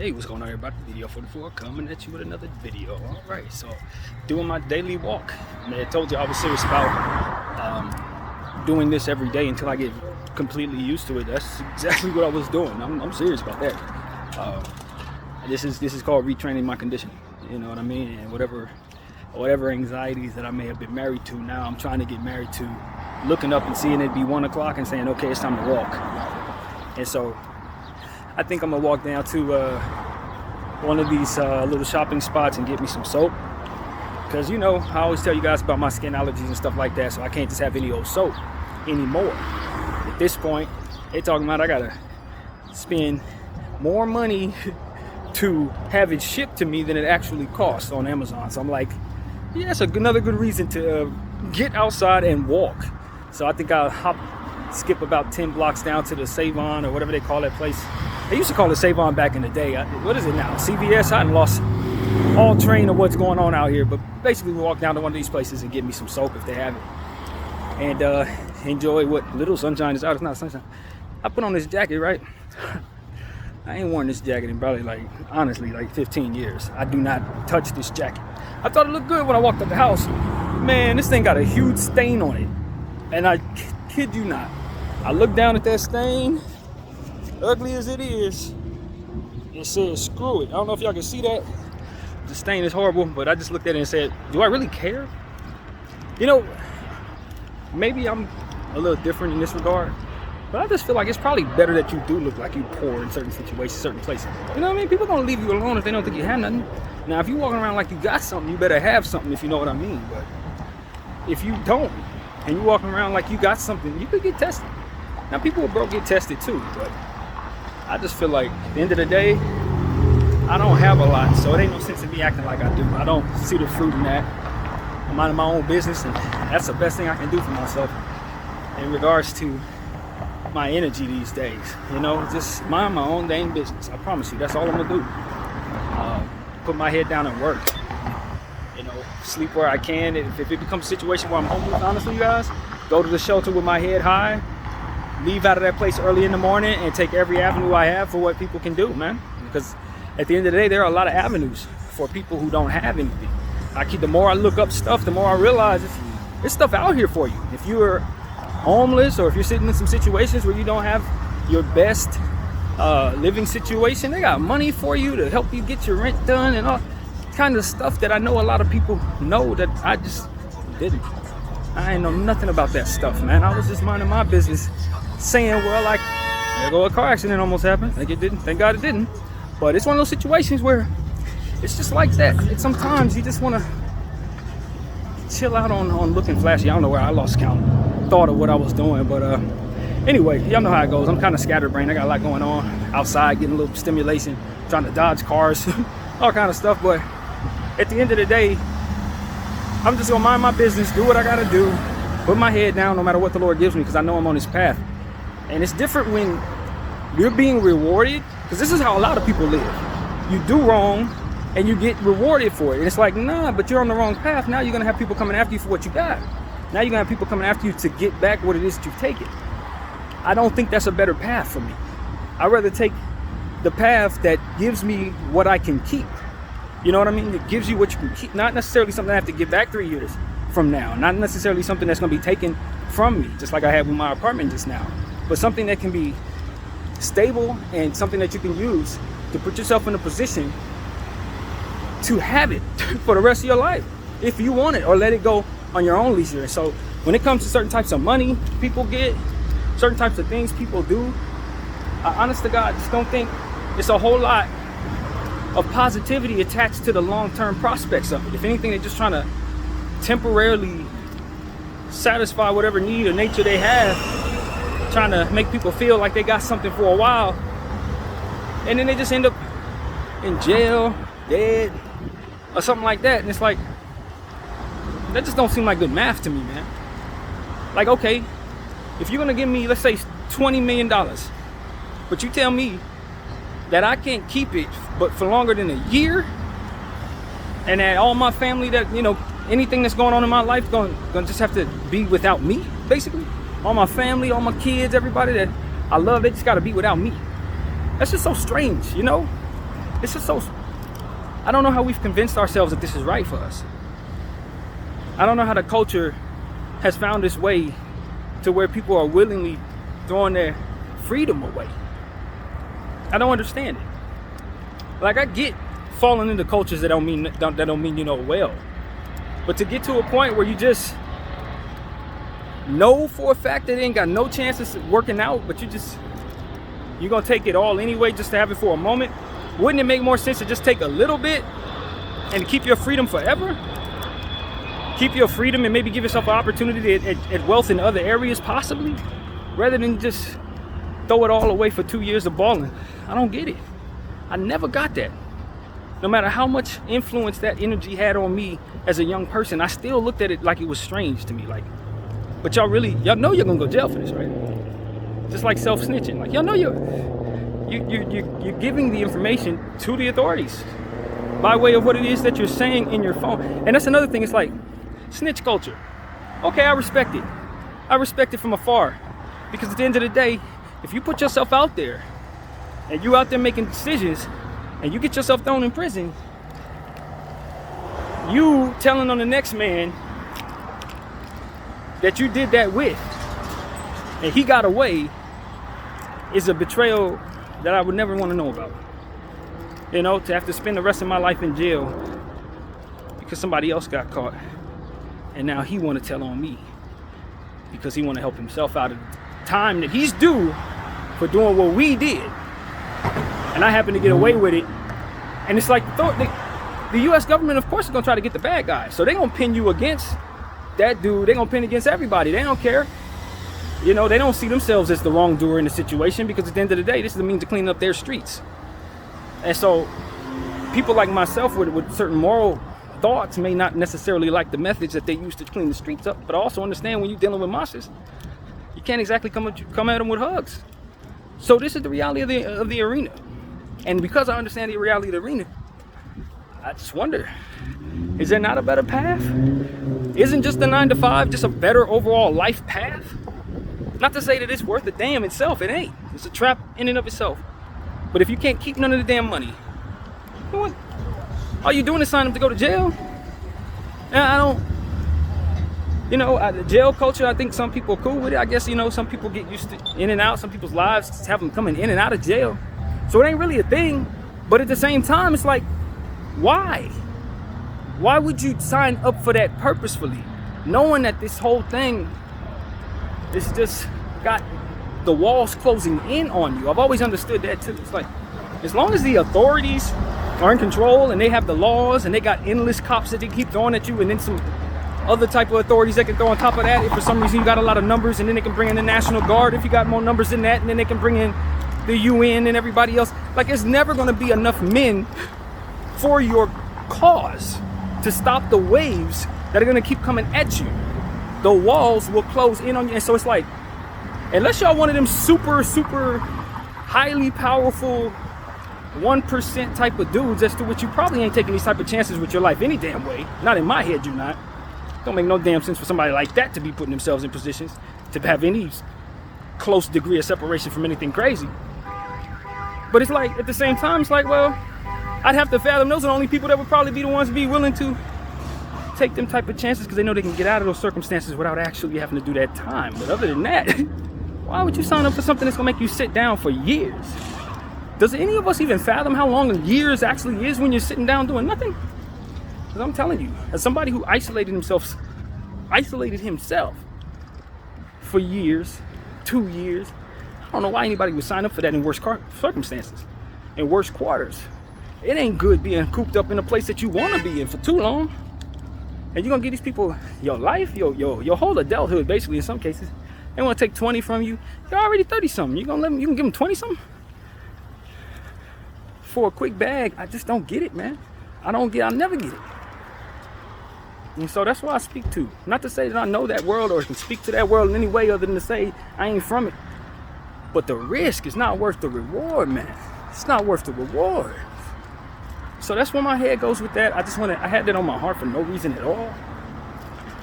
Hey, what's going on, everybody? Video 44 coming at you with another video. All right, so doing my daily walk. I told you I was serious about doing this every day until I get completely used to it. That's exactly what I was doing. I'm serious about that. This is called retraining my conditioning. You know what I mean? And whatever anxieties that I may have been married to, now I'm trying to get married to looking up and seeing it be 1 o'clock and saying, okay, it's time to walk. And so I think I'm gonna walk down to one of these little shopping spots and get me some soap, because you know I always tell you guys about my skin allergies and stuff like that, so I can't just have any old soap anymore. At this point, they talking about I gotta spend more money to have it shipped to me than it actually costs on Amazon. So I'm like, yeah, that's another good reason to get outside and walk. So I think I'll skip about 10 blocks down to the Save-On or whatever they call that place. They used to call it Save-On back in the day. What is it now? CVS? I lost all train of what's going on out here. But basically, we walk down to one of these places and get me some soap if they have it. And enjoy what little sunshine is out. It's not sunshine. I put on this jacket, right? I ain't worn this jacket in probably, honestly, 15 years. I do not touch this jacket. I thought it looked good when I walked up the house. Man, this thing got a huge stain on it. And I kid you not. I looked down at that stain, ugly as it is. It says, screw it. I don't know if y'all can see that. The stain is horrible, but I just looked at it and said, do I really care? You know, maybe I'm a little different in this regard, but I just feel like it's probably better that you do look like you poor in certain situations, certain places. You know what I mean? People gonna leave you alone if they don't think you have nothing. Now, if you walking around like you got something, you better have something, if you know what I mean. But if you don't, and you walking around like you got something, you could get tested. Now, people with broke get tested too, but I just feel like at the end of the day, I don't have a lot, so it ain't no sense in me acting like I do. I don't see the fruit in that. I'm minding my own business, and that's the best thing I can do for myself in regards to my energy these days. You know, just mind my own dang business. I promise you, that's all I'm gonna do. Put my head down and work. You know, sleep where I can. If it becomes a situation where I'm homeless, honestly, you guys, go to the shelter with my head high. Leave out of that place early in the morning and take every avenue I have for what people can do, man. Because at the end of the day, there are a lot of avenues for people who don't have anything. The more I look up stuff, the more I realize there's stuff out here for you. If you're homeless or if you're sitting in some situations where you don't have your best living situation, they got money for you to help you get your rent done and all kind of stuff that I know a lot of people know that I just didn't. I ain't know nothing about that stuff, man. I was just minding my business, saying, well, there go a car accident almost happened. It didn't. Thank God it didn't. But it's one of those situations where it's just like that. Sometimes you just want to chill out on looking flashy. I don't know where I lost thought of what I was doing. But anyway, y'all know how it goes. I'm kind of scatterbrained. I got a lot going on outside, getting a little stimulation, trying to dodge cars, all kind of stuff. But at the end of the day, I'm just going to mind my business, do what I got to do, put my head down no matter what the Lord gives me, because I know I'm on this path. And it's different when you're being rewarded, because this is how a lot of people live. You do wrong and you get rewarded for it. And it's like, nah, but you're on the wrong path. Now you're going to have people coming after you for what you got. Now you're going to have people coming after you to get back what it is that you've taken. I don't think that's a better path for me. I'd rather take the path that gives me what I can keep. You know what I mean? It gives you what you can keep. Not necessarily something I have to get back 3 years from now. Not necessarily something that's going to be taken from me, just like I had with my apartment just now. But something that can be stable and something that you can use to put yourself in a position to have it for the rest of your life, if you want it, or let it go on your own leisure. So when it comes to certain types of money people get, certain types of things people do, I honest to God just don't think it's a whole lot of positivity attached to the long-term prospects of it. If anything, they're just trying to temporarily satisfy whatever need or nature they have, trying to make people feel like they got something for a while, and then they just end up in jail, dead, or something like that. And it's like, that just don't seem like good math to me, man. Like, okay, if you're gonna give me, let's say, $20 million, but you tell me that I can't keep it but for longer than a year, and that all my family, that, you know, anything that's going on in my life gonna just have to be without me, basically. All my family, all my kids, everybody that I love, they just gotta be without me. That's just so strange, you know? It's just so, I don't know how we've convinced ourselves that this is right for us. I don't know how the culture has found its way to where people are willingly throwing their freedom away. I don't understand it. Like, I get falling into cultures that don't mean you know well. But to get to a point where you just know for a fact that it ain't got no chances of working out, but you're gonna take it all anyway just to have it for a moment. Wouldn't it make more sense to just take a little bit and keep your freedom forever? Keep your freedom and maybe give yourself an opportunity at wealth in other areas possibly, rather than just throw it all away for 2 years of balling. I don't get it. I never got that. No matter how much influence that energy had on me as a young person, I still looked at it like it was strange to me. Like, but y'all know you're gonna go to jail for this, right? Just like self-snitching. Like, y'all know you're giving the information to the authorities by way of what it is that you're saying in your phone. And that's another thing. It's like snitch culture. Okay, I respect it. I respect it from afar, because at the end of the day, if you put yourself out there and you out there making decisions and you get yourself thrown in prison, you telling on the next man that you did that with and he got away is a betrayal that I would never want to know about. You know, to have to spend the rest of my life in jail because somebody else got caught, and now he want to tell on me because he want to help himself out of the time that he's due for doing what we did, and I happen to get away with it. And it's like the U.S. government, of course, is gonna try to get the bad guy, so they're gonna pin you against that dude. They're gonna pin against everybody. They don't care. You know, they don't see themselves as the wrongdoer in the situation, because at the end of the day, this is the means to clean up their streets. And so people like myself with certain moral thoughts may not necessarily like the methods that they use to clean the streets up, but I also understand when you're dealing with monsters, you can't exactly come at them with hugs. So this is the reality of the arena. And because I understand the reality of the arena, I just wonder, is there not a better path? Isn't just the 9 to 5 just a better overall life path? Not to say that it's worth a damn itself, it ain't. It's a trap in and of itself. But if you can't keep none of the damn money, what? All you doing is sign up to go to jail? And I don't, the jail culture, I think some people are cool with it. I guess, some people get used to in and out. Some people's lives have them coming in and out of jail. So it ain't really a thing. But at the same time, it's like, why? Why would you sign up for that purposefully, knowing that this whole thing is just got the walls closing in on you? I've always understood that too. It's like, as long as the authorities are in control and they have the laws and they got endless cops that they keep throwing at you, and then some other type of authorities they can throw on top of that, if for some reason you got a lot of numbers, and then they can bring in the National Guard if you got more numbers than that, and then they can bring in the UN and everybody else. Like, it's never going to be enough men for your cause to stop the waves that are going to keep coming at you. The walls will close in on you. And so it's like, unless y'all one of them super highly powerful 1% type of dudes as to which you probably ain't taking these type of chances with your life any damn way. Not in my head, you're not. Don't make no damn sense for somebody like that to be putting themselves in positions to have any close degree of separation from anything crazy. But it's like, at the same time, it's like, well, I'd have to fathom those are the only people that would probably be the ones to be willing to take them type of chances, because they know they can get out of those circumstances without actually having to do that time. But other than that, why would you sign up for something that's gonna make you sit down for years? Does any of us even fathom how long years actually is when you're sitting down doing nothing? Because I'm telling you, as somebody who isolated himself for years, 2 years, I don't know why anybody would sign up for that in worse circumstances, in worse quarters. It ain't good being cooped up in a place that you want to be in for too long. And you're going to give these people your life, your whole adulthood, basically, in some cases. They want to take 20 from you. You're already 30-something. You can give them 20-something? For a quick bag, I just don't get it, man. I'll never get it. And so that's what I speak to. Not to say that I know that world or can speak to that world in any way other than to say I ain't from it. But the risk is not worth the reward, man. It's not worth the reward. So that's where my head goes with that. I had that on my heart for no reason at all.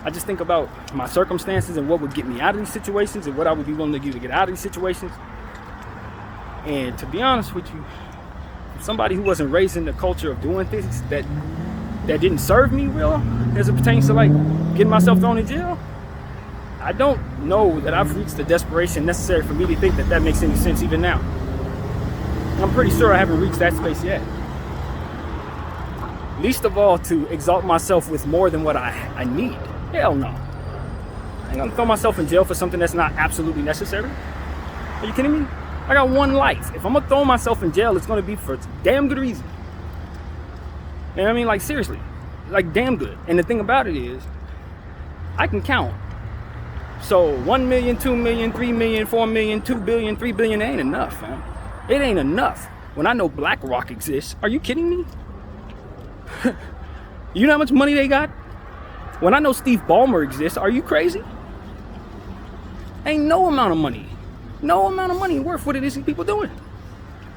I just think about my circumstances and what would get me out of these situations and what I would be willing to do to get out of these situations. And to be honest with you, somebody who wasn't raised in the culture of doing things that didn't serve me real as it pertains to like getting myself thrown in jail, I don't know that I've reached the desperation necessary for me to think that makes any sense even now. I'm pretty sure I haven't reached that space yet. Least of all to exalt myself with more than what I need. Hell no. I'm gonna throw myself in jail for something that's not absolutely necessary. Are you kidding me? I got one life. If I'm gonna throw myself in jail, it's gonna be for damn good reason. You know what I mean? Like seriously, like damn good. And the thing about it is, I can count. So 1 million, 2 million, 3 million, 4 million, 2 billion, 3 billion ain't enough, man. It ain't enough. When I know BlackRock exists, are you kidding me? You know how much money they got? When I know Steve Ballmer exists, are you crazy? Ain't no amount of money worth what it is people doing.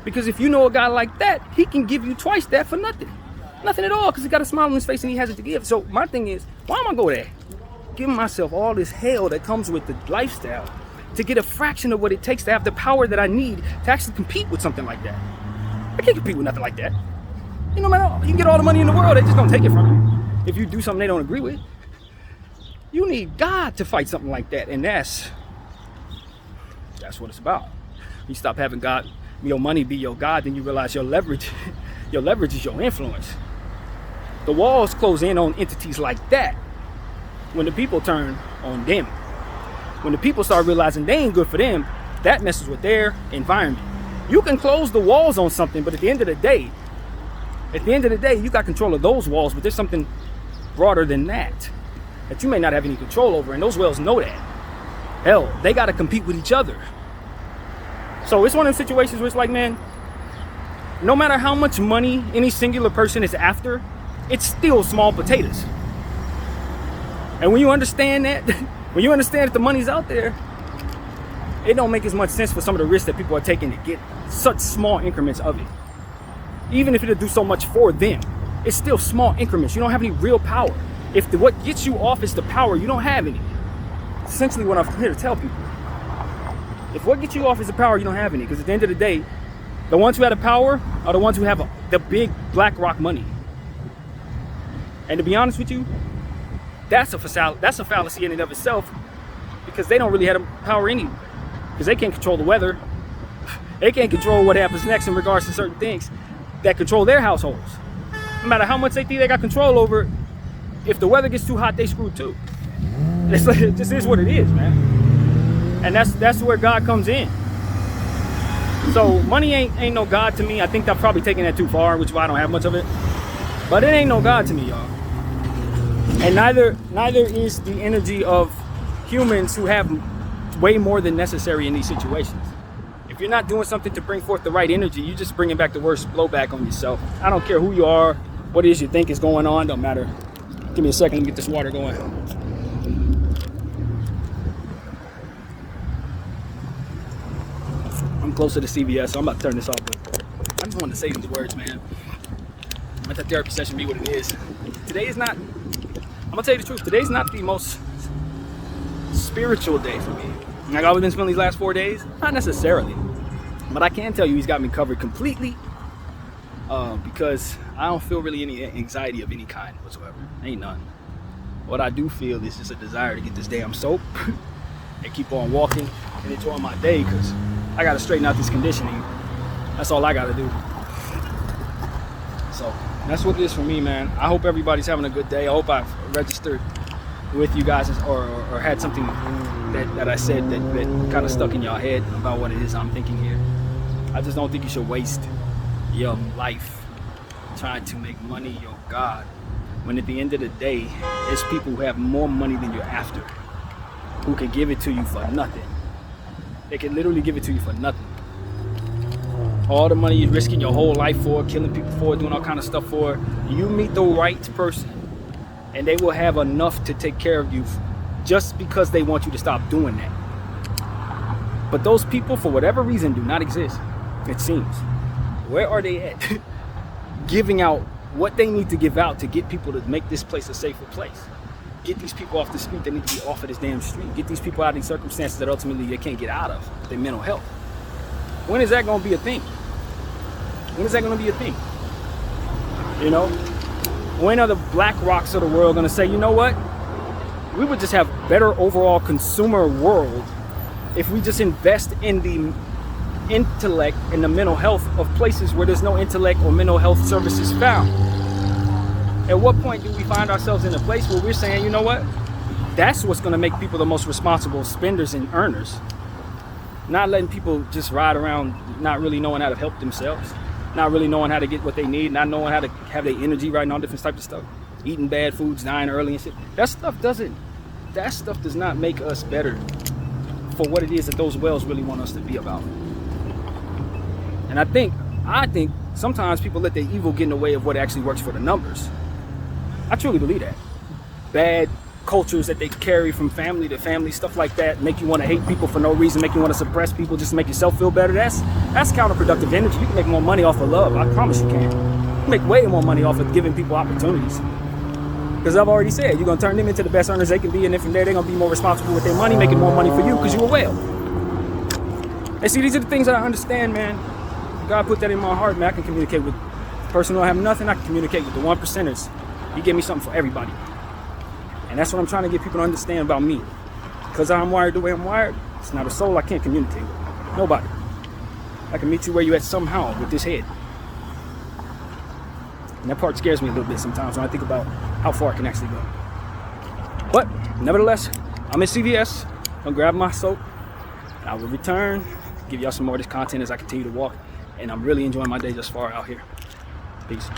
Because if you know a guy like that, he can give you twice that for nothing. Nothing at all, because he got a smile on his face and he has it to give. So my thing is, why am I go there? Giving myself all this hell that comes with the lifestyle to get a fraction of what it takes to have the power that I need to actually compete with something like that. I can't compete with nothing like that. You know, man, you can get all the money in the world, they just don't take it from you. If you do something they don't agree with, you need God to fight something like that, and that's what it's about. You stop having God, your money be your God, then you realize your leverage is your influence. The walls close in on entities like that when the people turn on them. When the people start realizing they ain't good for them, that messes with their environment. You can close the walls on something, but at the end of the day, you got control of those walls, but there's something broader than that you may not have any control over, and those wells know that. Hell, they got to compete with each other. So it's one of those situations where it's like, man, no matter how much money any singular person is after, it's still small potatoes. And when you understand that, that the money's out there, it don't make as much sense for some of the risks that people are taking to get such small increments of it. Even if it'll do so much for them, it's still small increments. You don't have any real power. If what gets you off is the power, you don't have any. Essentially what I'm here to tell people. If what gets you off is the power, you don't have any. Because at the end of the day, the ones who have the power are the ones who have the big BlackRock money. And to be honest with you, that's a fallacy in and of itself, because they don't really have the power anyway. Because they can't control the weather. They can't control what happens next in regards to certain things that control their households. No matter how much they think they got control over, if the weather gets too hot, they screwed too. It just is what it is, man. And that's where God comes in. So money ain't no God to me. I think I'm probably taking that too far, which is why I don't have much of it. But it ain't no God to me, y'all. And neither is the energy of humans who have way more than necessary in these situations. If you're not doing something to bring forth the right energy, you're just bringing back the worst blowback on yourself. I don't care who you are, what it is you think is going on, don't matter. Give me a second to get this water going. I'm closer to CVS, so I'm about to turn this off. But I just wanted to say these words, man. Let that therapy session be what it is. Today is not, I'm gonna tell you the truth, today's not the most spiritual day for me. Like I've been spending these last 4 days, not necessarily. But I can tell you he's got me covered completely, because I don't feel really any anxiety of any kind whatsoever. Ain't none. What I do feel is just a desire to get this damn soap and keep on walking and enjoying my day, because I gotta straighten out this conditioning. That's all I gotta do. So that's what it is for me, man. I hope everybody's having a good day. I hope I've registered with you guys or had something that I said that kind of stuck in your head about what it is I'm thinking here. I just don't think you should waste your life trying to make money your God, when at the end of the day, it's people who have more money than you're after, who can give it to you for nothing. They can literally give it to you for nothing. All the money you're risking your whole life for, killing people for, doing all kind of stuff for, you meet the right person and they will have enough to take care of you just because they want you to stop doing that. But those people, for whatever reason, do not exist, it seems. Where are they at? Giving out what they need to give out to get people to make this place a safer place. Get these people off the street that need to be off of this damn street. Get these people out of these circumstances that ultimately they can't get out of, their mental health. When is that going to be a thing? When is that going to be a thing? You know, when are the BlackRocks of the world going to say, you know what? We would just have better overall consumer world if we just invest in the intellect and the mental health of places where there's no intellect or mental health services found. At what point do we find ourselves in a place where we're saying, you know what? That's what's going to make people the most responsible spenders and earners. Not letting people just ride around not really knowing how to help themselves, not really knowing how to get what they need, not knowing how to have their energy right, and all different types of stuff. Eating bad foods, dying early and shit. That stuff does not make us better for what it is that those wells really want us to be about. And I think sometimes people let their evil get in the way of what actually works for the numbers. I truly believe that. Bad cultures that they carry from family to family, stuff like that, make you want to hate people for no reason, make you want to suppress people just to make yourself feel better. That's counterproductive energy. You can make more money off of love. I promise you can. You can make way more money off of giving people opportunities. Because I've already said, you're going to turn them into the best earners they can be, and then from there, they're going to be more responsible with their money, making more money for you because you're a whale. And see, these are the things that I understand, man. God put that in my heart, man. I can communicate with the person who don't have nothing. I can communicate with the 1%ers. He gave me something for everybody. And that's what I'm trying to get people to understand about me. Because I'm wired the way I'm wired, it's not a soul I can't communicate with. Nobody. I can meet you where you at somehow with this head. And that part scares me a little bit sometimes when I think about how far I can actually go. But nevertheless, I'm at CVS. I'm grabbing my soap. I will return, give y'all some more of this content as I continue to walk. And I'm really enjoying my day thus far out here. Peace.